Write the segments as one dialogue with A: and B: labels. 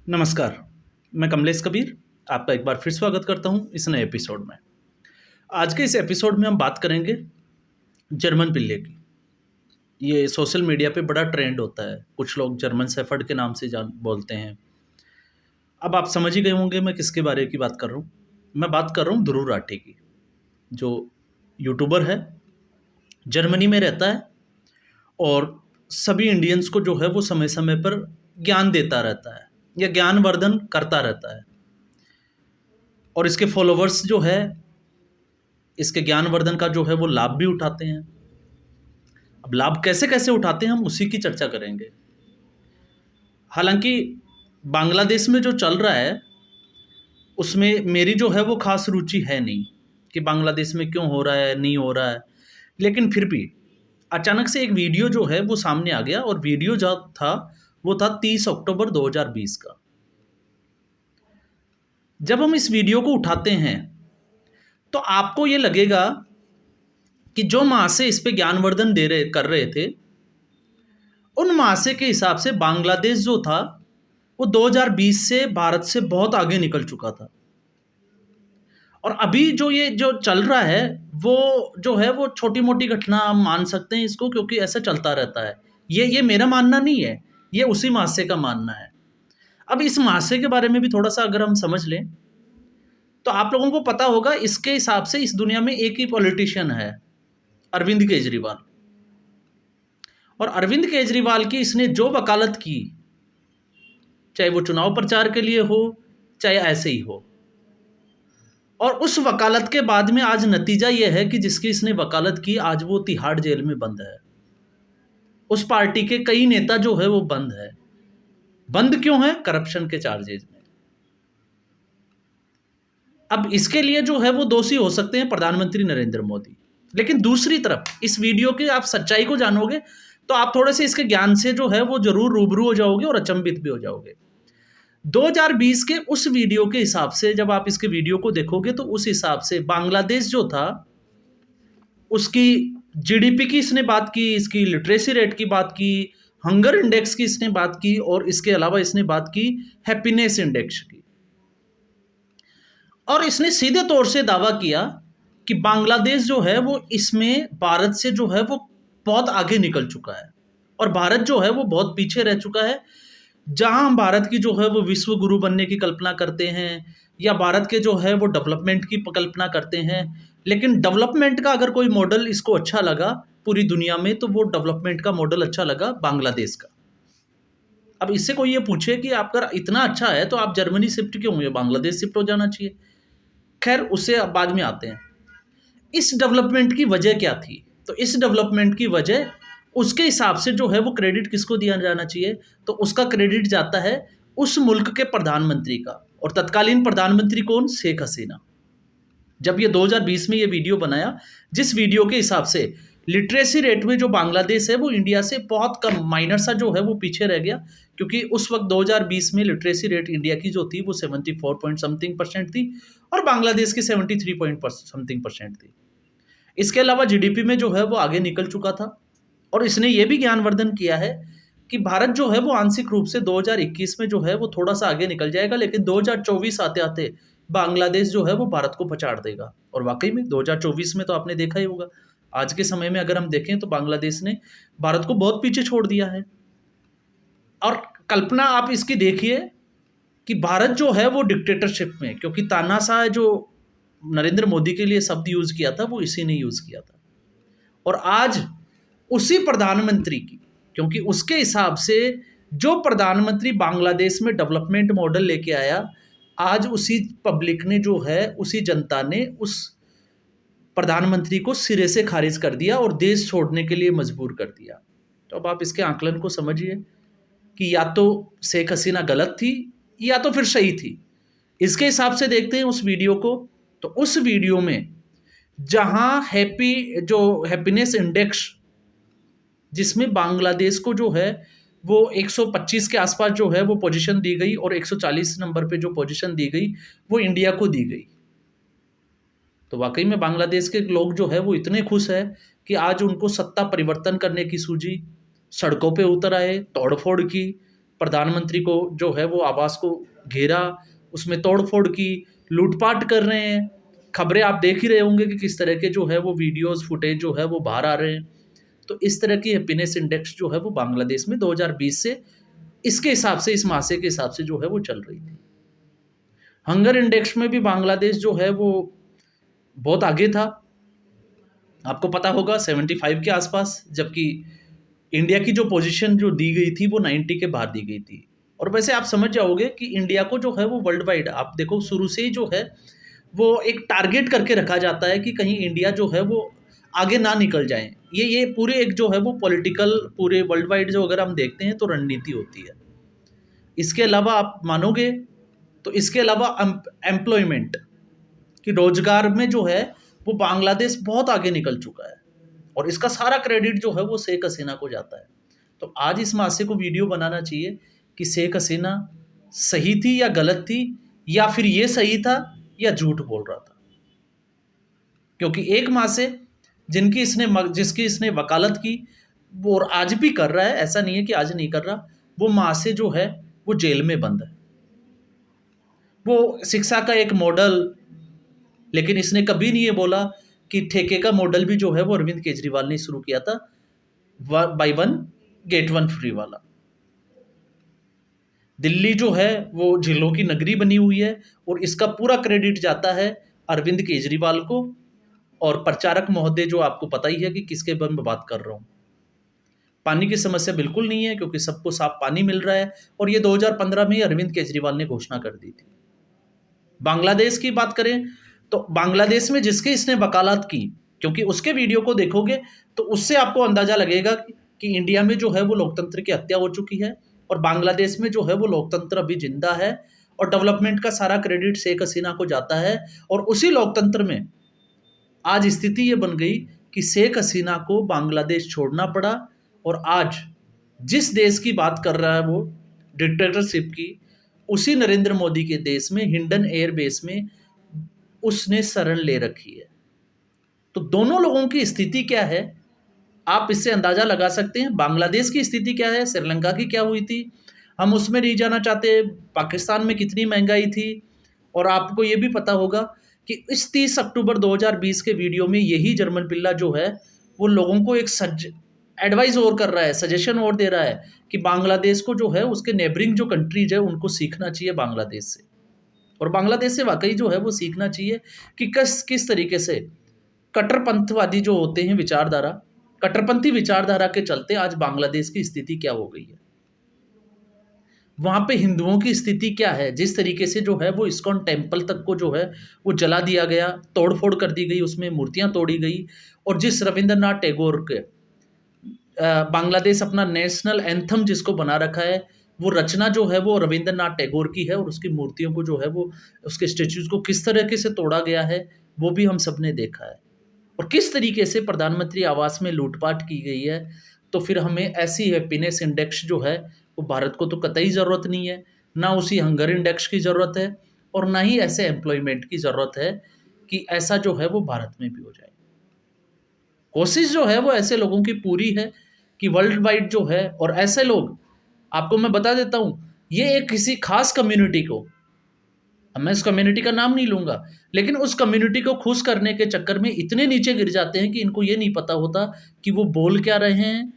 A: नमस्कार, मैं कमलेश कबीर आपका एक बार फिर स्वागत करता हूं इस नए एपिसोड में। आज के इस एपिसोड में हम बात करेंगे जर्मन पिल्ले की। ये सोशल मीडिया पे बड़ा ट्रेंड होता है, कुछ लोग जर्मन शेफर्ड के नाम से जान बोलते हैं। अब आप समझ ही गए होंगे मैं किसके बारे की बात कर रहा हूँ। मैं बात कर रहा हूँ ध्रुव राठी की, जो यूट्यूबर है, जर्मनी में रहता है और सभी इंडियंस को जो है वो समय समय पर ज्ञान देता रहता है या ज्ञानवर्धन करता रहता है। और इसके फॉलोवर्स जो है इसके ज्ञानवर्धन का जो है वो लाभ भी उठाते हैं। अब लाभ कैसे कैसे उठाते हैं हम उसी की चर्चा करेंगे। हालांकि बांग्लादेश में जो चल रहा है उसमें मेरी जो है वो खास रुचि है नहीं कि बांग्लादेश में क्यों हो रहा है नहीं हो रहा है, लेकिन फिर भी अचानक से एक वीडियो जो है वो सामने आ गया और वीडियो जो था वो था 30 अक्टूबर 2020 का। जब हम इस वीडियो को उठाते हैं तो आपको ये लगेगा कि जो महाशय इस पे ज्ञानवर्धन दे रहे कर रहे थे उन महाशय के हिसाब से बांग्लादेश जो था वो 2020 से भारत से बहुत आगे निकल चुका था। और अभी जो ये जो चल रहा है वो जो है वो छोटी मोटी घटना हम मान सकते हैं इसको, क्योंकि ऐसा चलता रहता है। ये मेरा मानना नहीं है, ये उसी महाशय का मानना है। अब इस महाशय के बारे में भी थोड़ा सा अगर हम समझ लें तो आप लोगों को पता होगा, इसके हिसाब से इस दुनिया में एक ही पॉलिटिशियन है, अरविंद केजरीवाल। और अरविंद केजरीवाल की इसने जो वकालत की, चाहे वो चुनाव प्रचार के लिए हो चाहे ऐसे ही हो, और उस वकालत के बाद में आज नतीजा यह है कि जिसकी इसने वकालत की आज वो तिहाड़ जेल में बंद है। उस पार्टी के कई नेता जो है वो बंद है। बंद क्यों है? करप्शन के चार्जेज में। अब इसके लिए जो है वो दोषी हो सकते हैं प्रधानमंत्री नरेंद्र मोदी, लेकिन दूसरी तरफ इस वीडियो के आप सच्चाई को जानोगे तो आप थोड़े से इसके ज्ञान से जो है वो जरूर रूबरू हो जाओगे और अचंभित भी हो जाओगे। 2020 के उस वीडियो के हिसाब से जब आप इसके वीडियो को देखोगे तो उस हिसाब से बांग्लादेश जो था उसकी जीडीपी की इसने बात की, इसकी लिटरेसी रेट की बात की, हंगर इंडेक्स की इसने बात की, और इसके अलावा इसने बात की हैप्पीनेस इंडेक्स की। और इसने सीधे तौर से दावा किया कि बांग्लादेश जो है वो इसमें भारत से जो है वो बहुत आगे निकल चुका है और भारत जो है वो बहुत पीछे रह चुका है। जहां हम भारत की जो है वो विश्व गुरु बनने की कल्पना करते हैं या भारत के जो है वो डेवलपमेंट की कल्पना करते हैं, लेकिन डेवलपमेंट का अगर कोई मॉडल इसको अच्छा लगा पूरी दुनिया में तो वो डेवलपमेंट का मॉडल अच्छा लगा बांग्लादेश का। अब इससे कोई ये पूछे कि आपका इतना अच्छा है तो आप जर्मनी शिफ्ट क्यों हुए, बांग्लादेश शिफ्ट हो जाना चाहिए। खैर उससे अब बाद में आते हैं। इस डेवलपमेंट की वजह क्या थी? तो इस डेवलपमेंट की वजह उसके हिसाब से जो है वो क्रेडिट किसको दिया जाना चाहिए? तो उसका क्रेडिट जाता है उस मुल्क के प्रधानमंत्री का, और तत्कालीन प्रधानमंत्री कौन? शेख हसीना। जब ये 2020 में ये वीडियो बनाया, जिस वीडियो के हिसाब से लिटरेसी रेट में जो बांग्लादेश है वो इंडिया से बहुत कम, माइनर सा जो है वो पीछे रह गया, क्योंकि उस वक्त 2020 में लिटरेसी रेट इंडिया की जो थी वो 74 पॉइंट समथिंग परसेंट थी और बांग्लादेश की 73 पॉइंट समथिंग परसेंट थी। इसके अलावा जीडीपी में जो है वो आगे निकल चुका था। और इसने ये भी ज्ञानवर्धन किया है कि भारत जो है वो आंशिक रूप से 2021 में जो है वो थोड़ा सा आगे निकल जाएगा, लेकिन 2024 आते आते बांग्लादेश जो है वो भारत को पछाड़ देगा। और वाकई में 2024 में तो आपने देखा ही होगा, आज के समय में अगर हम देखें तो बांग्लादेश ने भारत को बहुत पीछे छोड़ दिया है। और कल्पना आप इसकी देखिए कि भारत जो है वो डिक्टेटरशिप में, क्योंकि तानाशाह जो नरेंद्र मोदी के लिए शब्द यूज किया था वो इसी ने यूज किया था, और आज उसी प्रधानमंत्री की, क्योंकि उसके हिसाब से जो प्रधानमंत्री बांग्लादेश में डेवलपमेंट मॉडल लेके आया, आज उसी पब्लिक ने जो है उसी जनता ने उस प्रधानमंत्री को सिरे से खारिज कर दिया और देश छोड़ने के लिए मजबूर कर दिया। तो अब आप इसके आकलन को समझिए कि या तो शेख हसीना गलत थी या तो फिर सही थी। इसके हिसाब से देखते हैं उस वीडियो को, तो उस वीडियो में जहां हैप्पीनेस इंडेक्स जिसमें बांग्लादेश को जो है वो 125 के आसपास जो है वो पोजीशन दी गई और 140 नंबर पे जो पोजीशन दी गई वो इंडिया को दी गई। तो वाकई में बांग्लादेश के लोग जो है वो इतने खुश है कि आज उनको सत्ता परिवर्तन करने की सूझी, सड़कों पे उतर आए, तोड़फोड़ की, प्रधानमंत्री को जो है वो आवास को घेरा, उसमें तोड़-फोड़ की, लूट-पाट कर रहे हैं। खबरें आप देख ही रहे होंगे कि किस तरह के जो है वो वीडियोज़, फुटेज जो है वो बाहर आ रहे हैं। तो इस तरह की हैप्पीनेस इंडेक्स जो है वो बांग्लादेश में 2020 से इसके हिसाब से, इस मासे के हिसाब से जो है वो चल रही थी। हंगर इंडेक्स में भी बांग्लादेश जो है वो बहुत आगे था। आपको पता होगा 75 के आसपास, जबकि इंडिया की जो पोजीशन जो दी गई थी वो 90 के बाहर दी गई थी। और वैसे आप समझ जाओगे कि इंडिया को जो है वो वर्ल्ड वाइड, आप देखो शुरू से ही जो है वो एक टारगेट करके रखा जाता है कि कहीं इंडिया जो है वो आगे ना निकल जाए। ये पूरे एक जो है वो पॉलिटिकल, पूरे वर्ल्ड वाइड जो अगर हम देखते हैं तो रणनीति होती है। इसके अलावा आप मानोगे तो इसके अलावा एम्प्लॉयमेंट कि रोजगार में जो है वो बांग्लादेश बहुत आगे निकल चुका है, और इसका सारा क्रेडिट जो है वो शेख हसीना को जाता है। तो आज इस मासे को वीडियो बनाना चाहिए कि शेख हसीना सही थी या गलत थी, या फिर ये सही था या झूठ बोल रहा था। क्योंकि एक माँ से जिसकी इसने वकालत की, वो और आज भी कर रहा है, ऐसा नहीं है कि आज नहीं कर रहा, वो माँ से जो है वो जेल में बंद है। वो शिक्षा का एक मॉडल, लेकिन इसने कभी नहीं ये बोला कि ठेके का मॉडल भी जो है वो अरविंद केजरीवाल ने शुरू किया था, by one get one free वाला। दिल्ली जो है वो झीलों की नगरी बनी हुई है, और इसका पूरा क्रेडिट जाता है अरविंद केजरीवाल को, और प्रचारक महोदय जो आपको पता ही है कि किसके बारे में बात कर रहा हूँ। पानी की समस्या बिल्कुल नहीं है, क्योंकि सबको साफ पानी मिल रहा है, और ये 2015 में ही अरविंद केजरीवाल ने घोषणा कर दी थी। बांग्लादेश की बात करें तो बांग्लादेश में जिसके इसने वकालत की, क्योंकि उसके वीडियो को देखोगे तो उससे आपको अंदाजा लगेगा कि इंडिया में जो है वो लोकतंत्र की हत्या हो चुकी है, और बांग्लादेश में जो है वो लोकतंत्र अभी जिंदा है, और डेवलपमेंट का सारा क्रेडिट शेख हसीना को जाता है। और उसी लोकतंत्र में आज स्थिति ये बन गई कि शेख हसीना को बांग्लादेश छोड़ना पड़ा, और आज जिस देश की बात कर रहा है वो डिक्टेटरशिप की, उसी नरेंद्र मोदी के देश में हिंडन एयरबेस में उसने शरण ले रखी है। तो दोनों लोगों की स्थिति क्या है, आप इससे अंदाजा लगा सकते हैं। बांग्लादेश की स्थिति क्या है, श्रीलंका की क्या हुई थी, हम उसमें नहीं जाना चाहते। पाकिस्तान में कितनी महंगाई थी, और आपको ये भी पता होगा कि इस 30 अक्टूबर 2020 के वीडियो में यही जर्मन पिल्ला जो है वो लोगों को एक एडवाइस और कर रहा है, सजेशन और दे रहा है कि बांग्लादेश को जो है उसके नेबरिंग जो कंट्रीज है उनको सीखना चाहिए बांग्लादेश से, और बांग्लादेश से वाकई जो है वो सीखना चाहिए कि किस तरीके से कट्टरपंथवादी जो होते हैं विचारधारा, कट्टरपंथी विचारधारा के चलते आज बांग्लादेश की स्थिति क्या हो गई है, वहाँ पे हिंदुओं की स्थिति क्या है। जिस तरीके से जो है वो इस्कॉन टेम्पल तक को जो है वो जला दिया गया, तोड़-फोड़ कर दी गई, उसमें मूर्तियाँ तोड़ी गई, और जिस रविंद्रनाथ टैगोर के बांग्लादेश अपना नेशनल एंथम जिसको बना रखा है, वो रचना जो है वो रविंद्रनाथ टैगोर की है, और उसकी मूर्तियों को जो है वो उसके स्टैच्यूज़ को किस तरीके से तोड़ा गया है वो भी हम सब ने देखा है, और किस तरीके से प्रधानमंत्री आवास में लूटपाट की गई है। तो फिर हमें ऐसी हैप्पीनेस इंडेक्स जो है वो भारत को तो कतई ज़रूरत नहीं है, ना उसी हंगर इंडेक्स की ज़रूरत है, और ना ही ऐसे एम्प्लॉयमेंट की ज़रूरत है कि ऐसा जो है वो भारत में भी हो जाए। कोशिश जो है वो ऐसे लोगों की पूरी है कि वर्ल्ड वाइड जो है, और ऐसे लोग आपको मैं बता देता हूँ, ये एक किसी खास कम्युनिटी को, अब मैं इस कम्युनिटी का नाम नहीं लूँगा, लेकिन उस कम्युनिटी को खुश करने के चक्कर में इतने नीचे गिर जाते हैं कि इनको ये नहीं पता होता कि वो बोल क्या रहे हैं,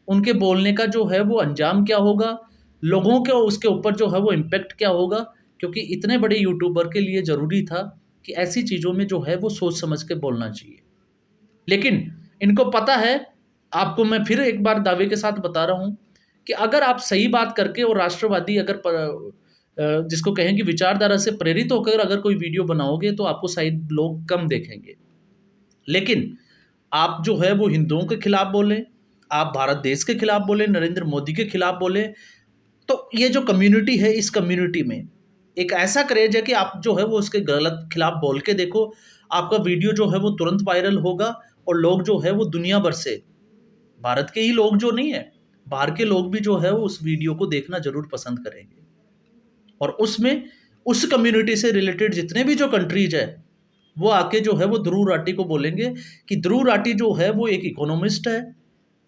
A: उनके बोलने का जो है वो अंजाम क्या होगा, लोगों के उसके ऊपर जो है वो इम्पैक्ट क्या होगा। क्योंकि इतने बड़े यूट्यूबर के लिए ज़रूरी था कि ऐसी चीज़ों में जो है वो सोच समझ के बोलना चाहिए। लेकिन इनको पता है, आपको मैं फिर एक बार दावे के साथ बता रहा हूँ कि अगर आप सही बात करके और राष्ट्रवादी जिसको कहें कि विचारधारा से प्रेरित होकर अगर कोई वीडियो बनाओगे तो आपको शायद लोग कम देखेंगे। लेकिन आप जो है वो हिंदुओं के खिलाफ बोलें, आप भारत देश के खिलाफ बोलें, नरेंद्र मोदी के खिलाफ बोलें, तो ये जो कम्युनिटी है, इस कम्युनिटी में एक ऐसा क्रेज है कि आप जो है वो उसके गलत खिलाफ बोल के देखो, आपका वीडियो जो है वो तुरंत वायरल होगा, और लोग जो है वो दुनिया भर से, भारत के ही लोग जो नहीं है, बाहर के लोग भी जो है वो उस वीडियो को देखना ज़रूर पसंद करेंगे। और उसमें उस कम्युनिटी से रिलेटेड जितने भी जो कंट्रीज है वो आके जो है वो ध्रुव राठी को बोलेंगे कि ध्रुव राठी जो है वो एक इकोनॉमिस्ट है,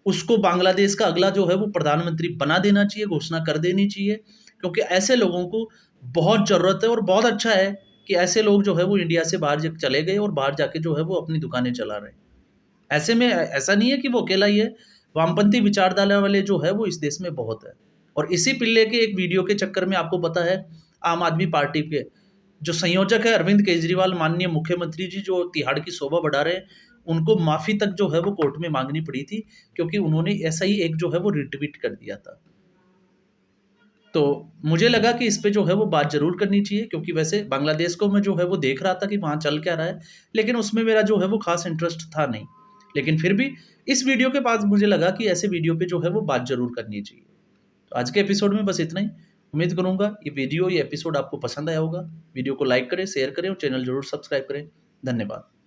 A: उसको बांग्लादेश का अगला जो है वो प्रधानमंत्री बना देना चाहिए, घोषणा कर देनी चाहिए, क्योंकि ऐसे लोगों को बहुत ज़रूरत है। और बहुत अच्छा है कि ऐसे लोग जो है वो इंडिया से बाहर चले गए और बाहर जाके जो है वो अपनी दुकानें चला रहे हैं। ऐसे में ऐसा नहीं है कि वो अकेला ही है, वामपंथी विचारधारा वाले जो है वो इस देश में बहुत है। और इसी पिल्ले के एक वीडियो के चक्कर में आपको पता है, आम आदमी पार्टी के जो संयोजक है अरविंद केजरीवाल, माननीय मुख्यमंत्री जी, जो तिहाड़ की शोभा बढ़ा रहे हैं, उनको माफ़ी तक जो है वो कोर्ट में मांगनी पड़ी थी, क्योंकि उन्होंने ऐसा ही एक जो है वो रिट्वीट कर दिया था। तो मुझे लगा कि इस पे जो है वो बात ज़रूर करनी चाहिए, क्योंकि वैसे बांग्लादेश को मैं जो है वो देख रहा था कि वहाँ चल क्या रहा है, लेकिन उसमें मेरा जो है वो ख़ास इंटरेस्ट था नहीं। लेकिन फिर भी इस वीडियो के बाद मुझे लगा कि ऐसे वीडियो पे जो है वो बात ज़रूर करनी चाहिए। तो आज के एपिसोड में बस इतना ही। उम्मीद करूँगा ये एपिसोड आपको पसंद आया होगा। वीडियो को लाइक करें, शेयर करें और चैनल ज़रूर सब्सक्राइब करें। धन्यवाद।